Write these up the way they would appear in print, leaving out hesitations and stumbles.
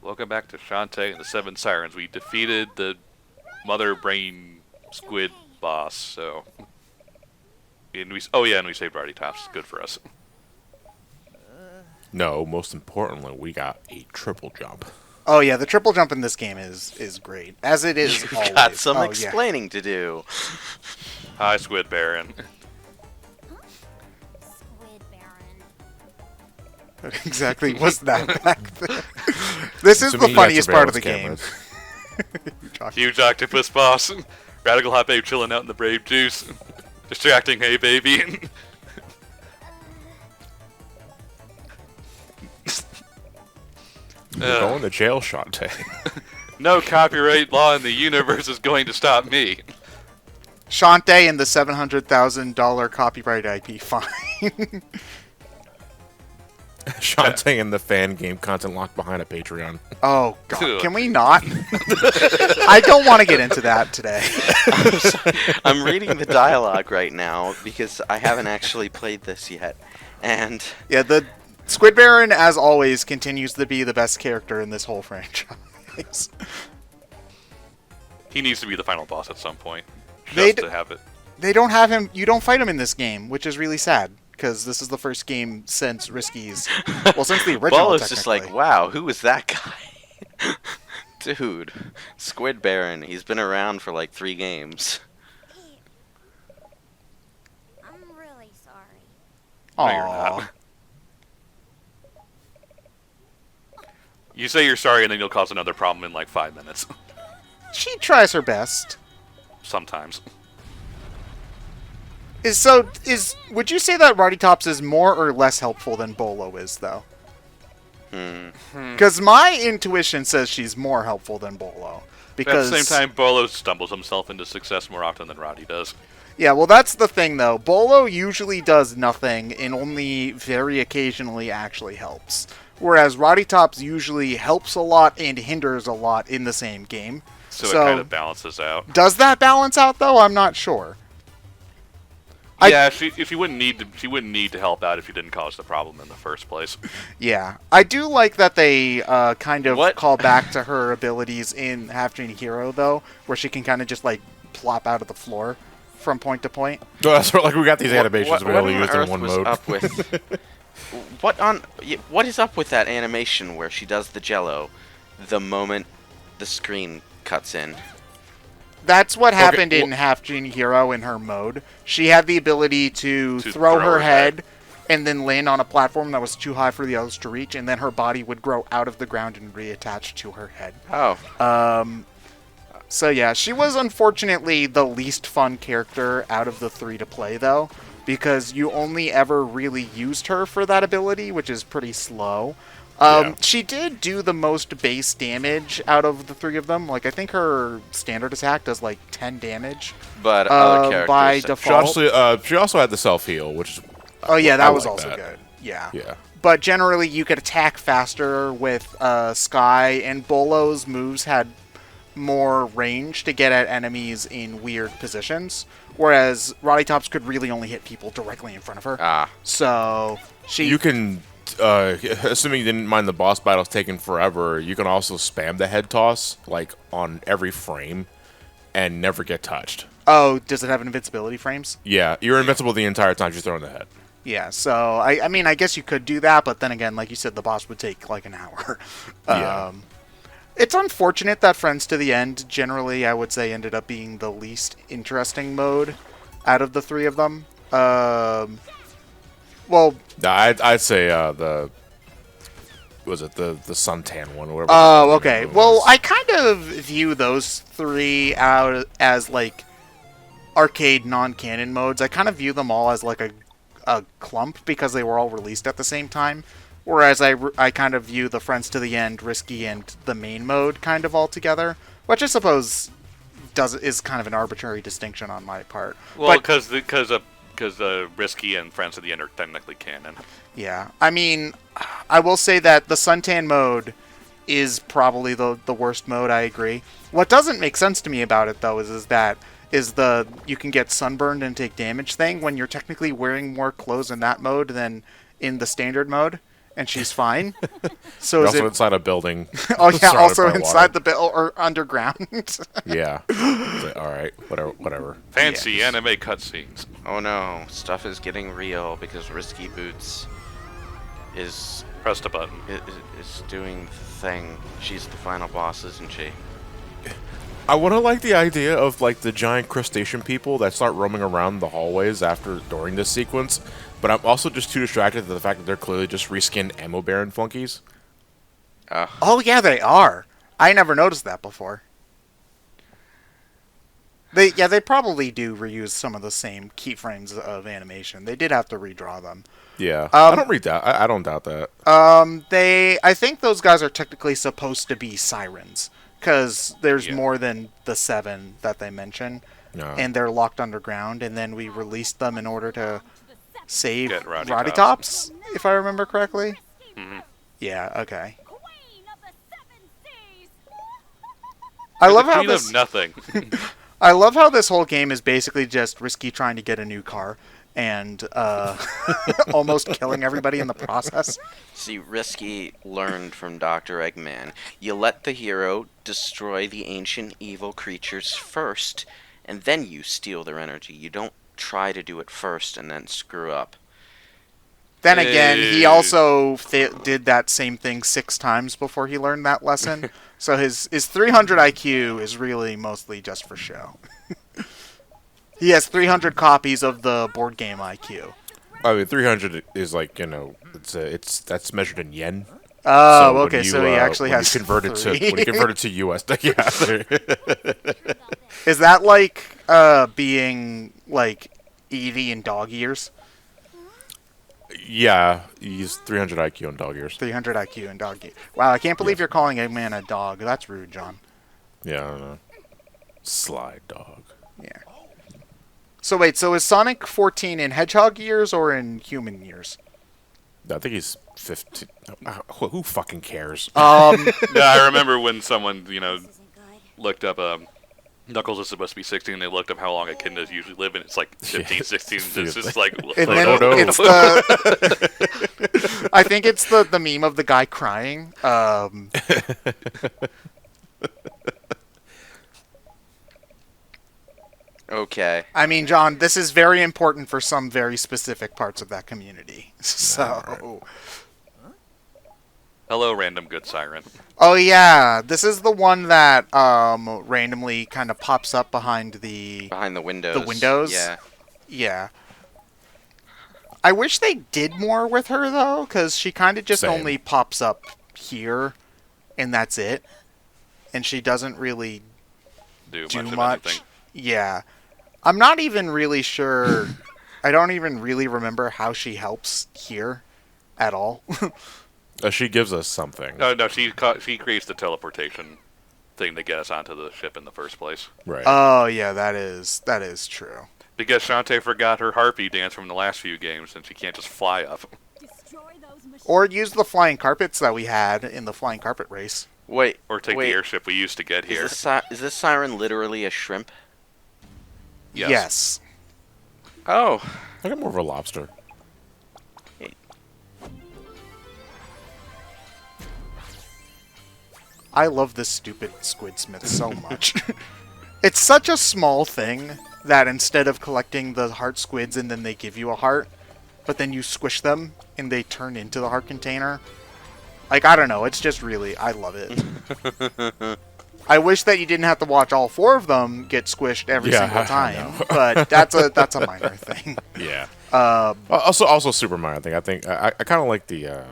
Welcome back to Shantae and the Seven Sirens. We defeated the Mother Brain Squid boss, so... and we saved Rottytops. Good for us. No, most importantly, we got a triple jump. Oh yeah, the triple jump in this game is great, as it is You've always. got some Oh, explaining to do. Hi, Squid Baron. Squid Baron. yeah. Exactly. What's that back there? This is the Assuming you got funniest part of the game. cameras. Huge octopus boss. Radical hot babe chilling out in the brave juice. Distracting hey baby. You're going to jail, Shantae. No copyright law in the universe is going to stop me. Shantae and the $700,000 copyright IP fine. Shantae and the fan game content locked behind a Patreon. Oh god, can we not? I don't want to get into that today. I'm reading the dialogue right now because I haven't actually played this yet. And Yeah, the Squid Baron, as always, continues to be the best character in this whole franchise. He needs to be the final boss at some point. They Just to have it. They don't have him. You don't fight him in this game, which is really sad because this is the first game since Risky's. Well, since the original. Bolo's just like, technically. wow, who was that guy? Dude, Squid Baron, he's been around for like 3 games. I'm really sorry. No, you're Aw. not. You say you're sorry and then you'll cause another problem in like 5 minutes. She tries her best. Sometimes. Would you say that Rottytops is more or less helpful than Bolo is, though? Because my intuition says she's more helpful than Bolo. Because At the same time, Bolo stumbles himself into success more often than Roddy does. Yeah, well, that's the thing, though. Bolo usually does nothing and only very occasionally actually helps. Whereas Rottytops usually helps a lot and hinders a lot in the same game. So it kind of balances out. Does that balance out, though? I'm not sure. Yeah, she wouldn't need to help out if you didn't cause the problem in the first place. Yeah. I do like that they kind of What? call back to her abilities in Half Genie Hero, though, where she can kind of just, like, plop out of the floor from point to point. No, that's right, like we got these animations. We What only on used in earth one was mode. up with? What is up with that animation where she does the Jello the moment the screen cuts in? That's what happened well- in Half Genie Hero in her mode. She had the ability to To throw throw her her head. head and then land on a platform that was too high for the others to reach, and then her body would grow out of the ground and reattach to her head. Oh, So yeah, she was unfortunately the least fun character out of the 3 to play, though, because you only ever really used her for that ability, which is pretty slow. Yeah. She did do the most base damage out of the 3 of them. Like, I think her standard attack does like 10 damage. but other characters. By She default. she also had the self heal, which is Oh yeah, that I was like also that. good. Yeah. yeah. But generally, you could attack faster with Sky, and Bolo's moves had more range to get at enemies in weird positions, whereas Rottytops could really only hit people directly in front of her. Ah, So she. You can, assuming you didn't mind the boss battles taking forever, you can also spam the head toss like on every frame, and never get touched. Oh, does it have invincibility frames? Yeah, you're invincible the entire time she's throwing the head. Yeah. So I mean, I guess you could do that, but then again, like you said, the boss would take like an hour. Yeah. It's unfortunate that Friends to the End, generally, I would say, ended up being the least interesting mode out of the 3 of them. Well, I'd say the was it the suntan one or whatever. oh, okay. it Well, was. I kind of view those 3 out as, like, arcade non-canon modes. I kind of view them all as, like, a clump because they were all released at the same time. Whereas I kind of view the Friends to the End, Risky, and the main mode kind of all together, which I suppose is kind of an arbitrary distinction on my part. Well, But- because Risky and Friends at the End are technically canon. Yeah, I mean, I will say that the suntan mode is probably the worst mode. I agree. What doesn't make sense to me about it though is the you can get sunburned and take damage thing when you're technically wearing more clothes in that mode than in the standard mode. and she's fine. So You're is also it? inside a building. Oh yeah, surrounded also by inside water. the bill or underground. Yeah. It's like, all right, whatever. Fancy anime cutscenes. Oh no, stuff is getting real because Risky Boots is Pressed a button. is doing the thing. She's the final boss, isn't she? I want to like the idea of like the giant crustacean people that start roaming around the hallways during this sequence, but I'm also just too distracted to the fact that they're clearly just reskinned Ammo Baron flunkies. Oh yeah, they are. I never noticed that before. They probably do reuse some of the same keyframes of animation. They did have to redraw them. Yeah, I don't doubt that. I think those guys are technically supposed to be Sirens because there's Yeah. more than the 7 that they mention, No. and they're locked underground. And then we released them in order to save Get Rottytops. Rottytops, if I remember correctly. Mhm. Yeah. Okay. Queen of the Seven Seas. I The love how queen this. of nothing. I love how this whole game is basically just Risky trying to get a new car and almost killing everybody in the process. See, Risky learned from Dr. Eggman. You let the hero destroy the ancient evil creatures first, and then you steal their energy. You don't try to do it first and then screw up. Then again, he Hey. also did that same thing 6 times before he learned that lesson. So his 300 IQ is really mostly just for show. He has 300 copies of the board game IQ. I mean, 300 is like that's measured in yen. Oh, when okay. So he actually has when you three. convert it to US. Yeah. Is that like being like Eevee in dog years? Yeah, he's 300 IQ on dog ears. 300 IQ in dog years. Wow, I can't believe you're calling Eggman a dog. That's rude, John. Yeah, I don't know. Sly dog. Yeah. So wait, so is Sonic 14 in hedgehog years or in human years? I think he's 15. Who fucking cares? Yeah, I remember when someone, This isn't good. looked up, Knuckles is supposed to be 16, and they looked up how long echidnas usually live, and it's like 15, Yeah, 16. It's seriously. just like, And Like, then oh, no. it's the I think it's the meme of the guy crying. Okay. I mean, John, this is very important for some very specific parts of that community. So, hello, random good siren. oh yeah, this is the one that randomly kind of pops up behind the Behind the windows. windows? Yeah. yeah. I wish they did more with her though, because she kind of just Same. only pops up here, and that's it, and she doesn't really Do do much of much. anything. Yeah. I'm not even really sure. I don't even really remember how she helps here at all. She gives us something. No, she creates the teleportation thing to get us onto the ship in the first place. Right. Oh, yeah, that is true. Because Shantae forgot her harpy dance from the last few games, and she can't just fly up. Destroy those machines. Or use the flying carpets that we had in the flying carpet race. Wait. Or take wait. the airship we used to get here. Is this siren literally a shrimp? Yes. Oh. I got more of a lobster. I love this stupid Squid Smith so much. It's such a small thing that instead of collecting the heart squids and then they give you a heart, but then you squish them and they turn into the heart container. Like, I don't know, it's just really, I love it. I wish that you didn't have to watch all 4 of them get squished every Yeah, single I time, know. but that's a minor thing. Yeah. Also Super Mario. I think I kind of like the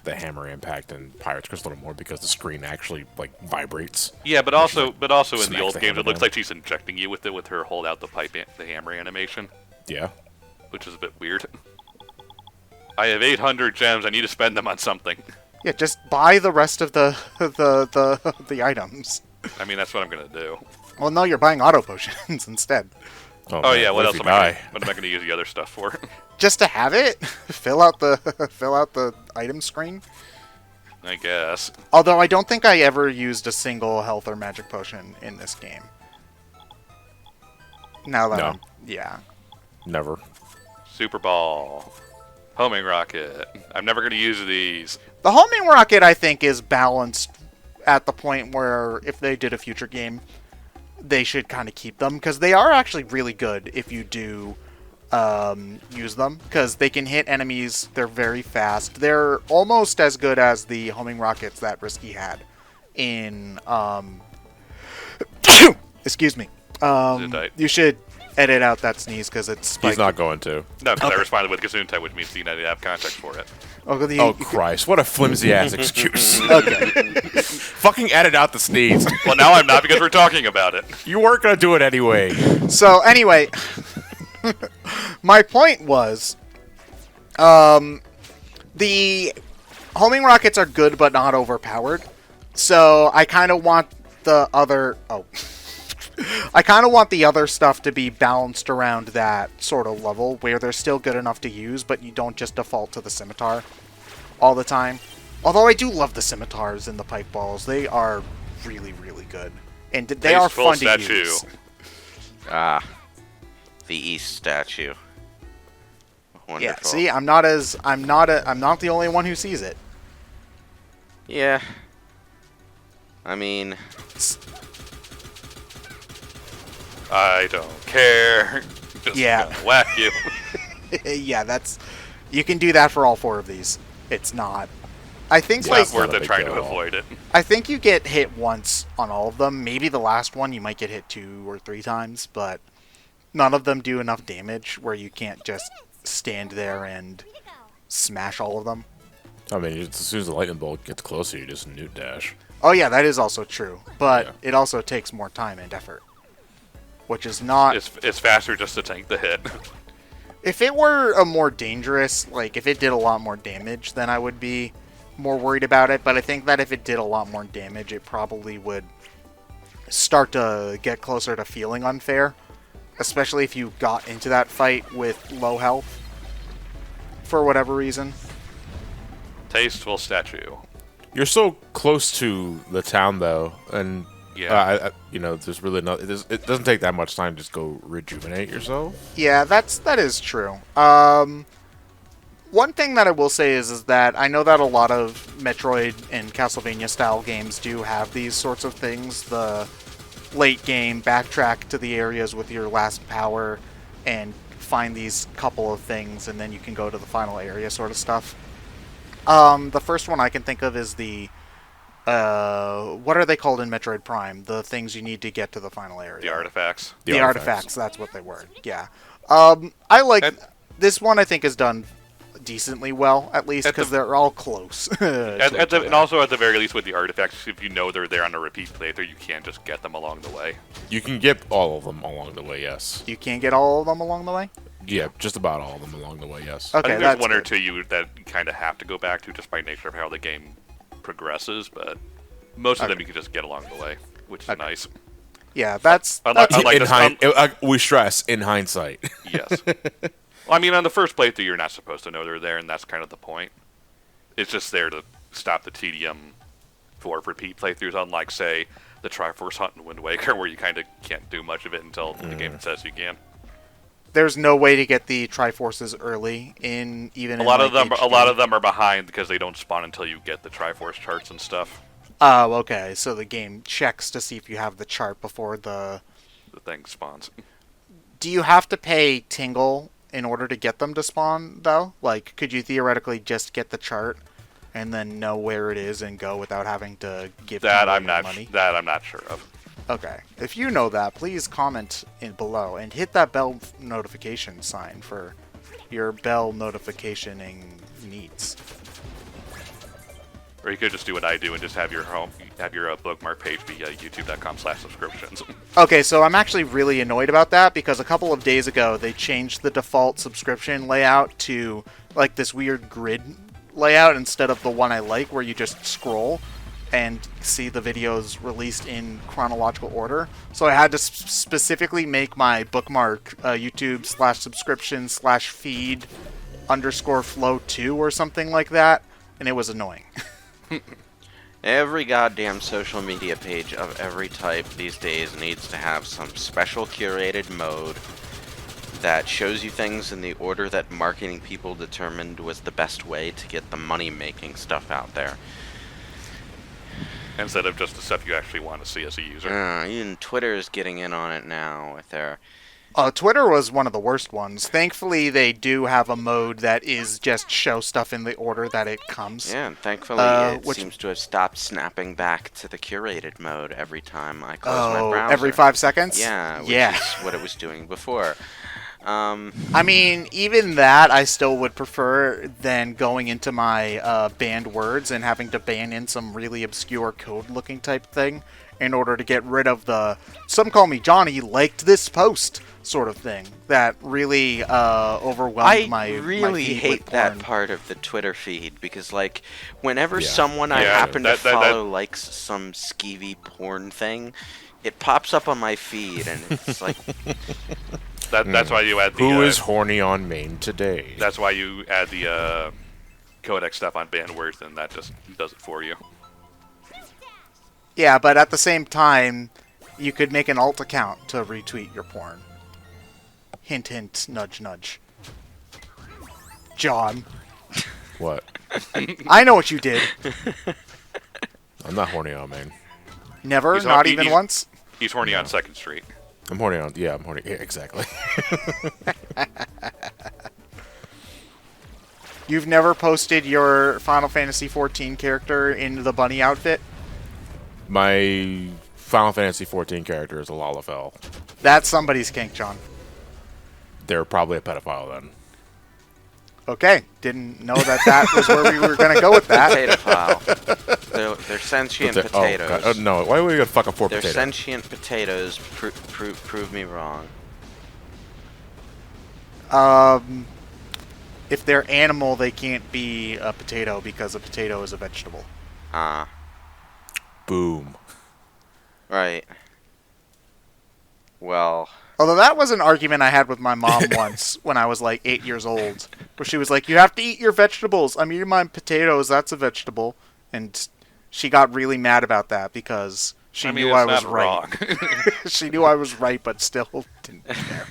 hammer impact in Pirates Crystal a little more because the screen actually like vibrates. Yeah, but also in the smacks old the games, hammer it looks down. like she's injecting you with it with her hold out the hammer animation, Yeah. which is a bit weird. I have 800 gems. I need to spend them on something. Yeah, just buy the rest of the items. I mean, that's what I'm gonna do. Well, no, you're buying auto potions instead. Oh man, yeah, what else if am you I? die? What am I gonna use the other stuff for? Just to have it, fill out the item screen. I guess. Although I don't think I ever used a single health or magic potion in this game. Now that No. yeah. Never. Super Ball. Homing rocket. I'm never going to use these. The homing rocket, I think, is balanced at the point where if they did a future game, they should kind of keep them, because they are actually really good if you do use them, because they can hit enemies. They're very fast. They're almost as good as the homing rockets that Risky had in excuse me. You should edit out that sneeze because it's spiky. He's not going to. No, because I responded with Gesundheit, which means you need to have context for it. Oh, Christ. What a flimsy-ass excuse. Okay. Fucking edit out the sneeze. Well, now I'm not because we're talking about it. You weren't going to do it anyway. So, anyway, my point was, the homing rockets are good but not overpowered. So, I kind of want the other... I kind of want the other stuff to be balanced around that sort of level where they're still good enough to use, but you don't just default to the scimitar all the time. Although I do love the scimitars and the pike balls. They are really, really good. And they are Tasteful fun to use. Ah, the East statue. Wonderful. Yeah, see, I'm not the only one who sees it. Yeah. I mean, I don't care. Just Yeah. gonna whack you. Yeah, you can do that for all 4 of these. It's not. I think It's like not worth not a it big trying deal to at all. avoid it. I think you get hit once on all of them. Maybe the last one you might get hit 2 or 3 times, but none of them do enough damage where you can't just stand there and smash all of them. I mean, as soon as the lightning bolt gets closer, you just newt dash. Oh yeah, that is also true, but Yeah. it also takes more time and effort, which is not... It's faster just to tank the hit. If it were a more dangerous, like if it did a lot more damage, then I would be more worried about it, but I think that if it did a lot more damage, it probably would start to get closer to feeling unfair, especially if you got into that fight with low health for whatever reason. Tasteful statue. You're so close to the town, though, and Yeah. there's really not. It doesn't take that much time to just go rejuvenate yourself. Yeah, that is true. One thing that I will say is that I know that a lot of Metroid and Castlevania style games do have these sorts of things. The late game backtrack to the areas with your last power and find these couple of things, and then you can go to the final area sort of stuff. The first one I can think of is the what are they called in Metroid Prime? The things you need to get to the final area. The artifacts. The artifacts, that's what they were. Yeah. I like this one. I think is done decently well, at least because they're all close. And also, at the very least, with the artifacts, if you know they're there on a repeat playthrough, you can just get them along the way. You can get all of them along the way, yes. You can't get all of them along the way. Yeah, just about all of them along the way, yes. Okay, I think that's there's one or good. two that you kind of have to go back to just by nature of how the game progresses, but most of them you can just get along the way, which is nice. Yeah, that's Unlike We stress, in hindsight. Yes. Well, I mean, on the first playthrough, you're not supposed to know they're there, and that's kind of the point. It's just there to stop the tedium for repeat playthroughs, unlike, say, the Triforce Hunt in Wind Waker, where you kind of can't do much of it until the game says you can. there's no way to get the Triforces early in even. A lot of them are behind because they don't spawn until you get the Triforce charts and stuff. Oh, okay. So the game checks to see if you have the chart before the thing spawns. Do you have to pay Tingle in order to get them to spawn, though? Like, could you theoretically just get the chart and then know where it is and go without having to give That Tingle I'm your not. money? That I'm not sure of. Okay. If you know that, please comment in below and hit that bell notification sign for your bell notificationing needs. Or you could just do what I do and just have your bookmark page be youtube.com/subscriptions. Okay, so I'm actually really annoyed about that because a couple of days ago they changed the default subscription layout to like this weird grid layout instead of the one I like where you just scroll and see the videos released in chronological order. So I had to specifically make my bookmark YouTube/subscription/feed_flow2 or something like that, and it was annoying. Every goddamn social media page of every type these days needs to have some special curated mode that shows you things in the order that marketing people determined was the best way to get the money-making stuff out there. Instead of just the stuff you actually want to see as a user. Even Twitter is getting in on it now with their... Twitter was one of the worst ones. Thankfully, they do have a mode that is just show stuff in the order that it comes. Yeah, and thankfully it seems to have stopped snapping back to the curated mode every time I close my browser. Every 5 seconds? Yeah, which Yeah. is what it was doing before. I mean, even that I still would prefer than going into my banned words and having to ban in some really obscure code-looking type thing in order to get rid of the "some call me Johnny liked this post" sort of thing that really overwhelmed my I really feed hate with that porn. part of the Twitter feed because, like, whenever Yeah. someone I Yeah, happen to that- follow likes some skeevy porn thing, it pops up on my feed and it's like, That's why you add the. Who is horny on main today? That's why you add the codex stuff on banned words, and that just does it for you. Yeah, but at the same time, you could make an alt account to retweet your porn. Hint, hint, nudge, nudge. John, What? I know what you did. I'm not horny on main. Never, He's not not- even he's- once. He's horny on 2nd Street. I'm horny on. Yeah, I'm horny. Yeah, exactly. You've never posted your Final Fantasy XIV character in the bunny outfit? My Final Fantasy 14 character is a Lalafell. That's somebody's kink, John. They're probably a pedophile then. Okay, didn't know that was where we were going to go with that. potato pile. They're sentient potatoes. Oh, God. Oh, no. Why are we gonna fuck up poor They're potato? sentient potatoes. Prove me wrong. If they're animal, they can't be a potato because a potato is a vegetable. Ah, Boom. right. Well, Although that was an argument I had with my mom once when I was like 8 years old, where she was like, "You have to eat your vegetables. I'm eating my potatoes. That's a vegetable," and she got really mad about that because she knew I was right. Wrong. She knew I was right, but still didn't care.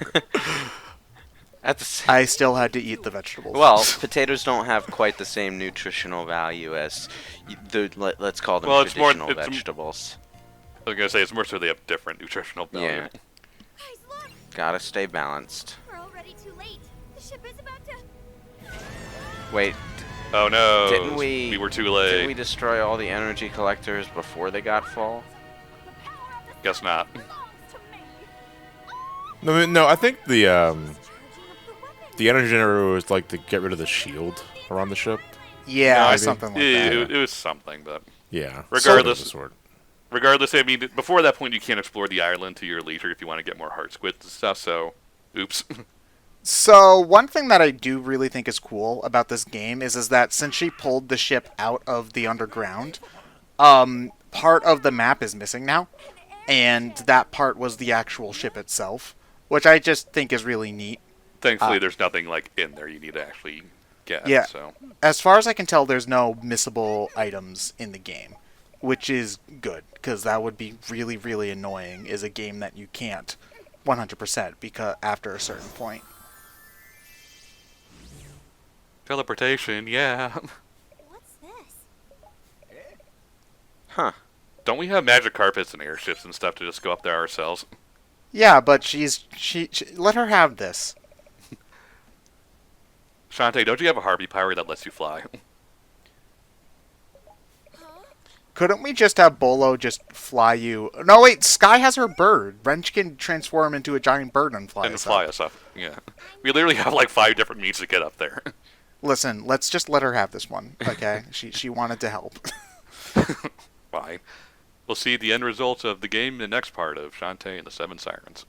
at the s- I still had to eat the vegetables. well, potatoes don't have quite the same nutritional value as let's call them Well, it's more- traditional it's- vegetables. I was gonna say it's more so they have different nutritional value. Yeah, Guys, look! gotta stay balanced. We're already too late. The ship is about to... Wait, Oh no! didn't we? We were too Didn't late. we destroy all the energy collectors before they got full? The power of the Guess not. belongs to me. No, I think the Charging up the weapon. the energy generator was like to get rid of the shield around the ship. yeah, No, I something like Yeah, that. it was something, but Yeah. Regardless- Sword of the sword. regardless, I mean, before that point, you can't explore the island to your leisure if you want to get more heart squids and stuff. So, oops. So one thing that I do really think is cool about this game is that since she pulled the ship out of the underground, part of the map is missing now, and that part was the actual ship itself, which I just think is really neat. Thankfully, there's nothing like in there you need to actually get. Yeah. So, As far as I can tell, there's no missable items in the game, which is good because that would be really, really annoying. Is a game that you can't 100% because after a certain point. teleportation, yeah. What's this? Huh. Don't we have magic carpets and airships and stuff to just go up there ourselves? Yeah, but she let her have this. Shantae, don't you have a Harpy power that lets you fly? Couldn't we just have Bolo just fly you? No, wait. Sky has her bird. Wrench can transform into a giant bird and fly and us fly up. us up. Yeah. We literally have like 5 different means to get up there. Listen, let's just let her have this one, okay? she wanted to help. Fine. We'll see the end results of the game in the next part of Shantae and the 7 Sirens.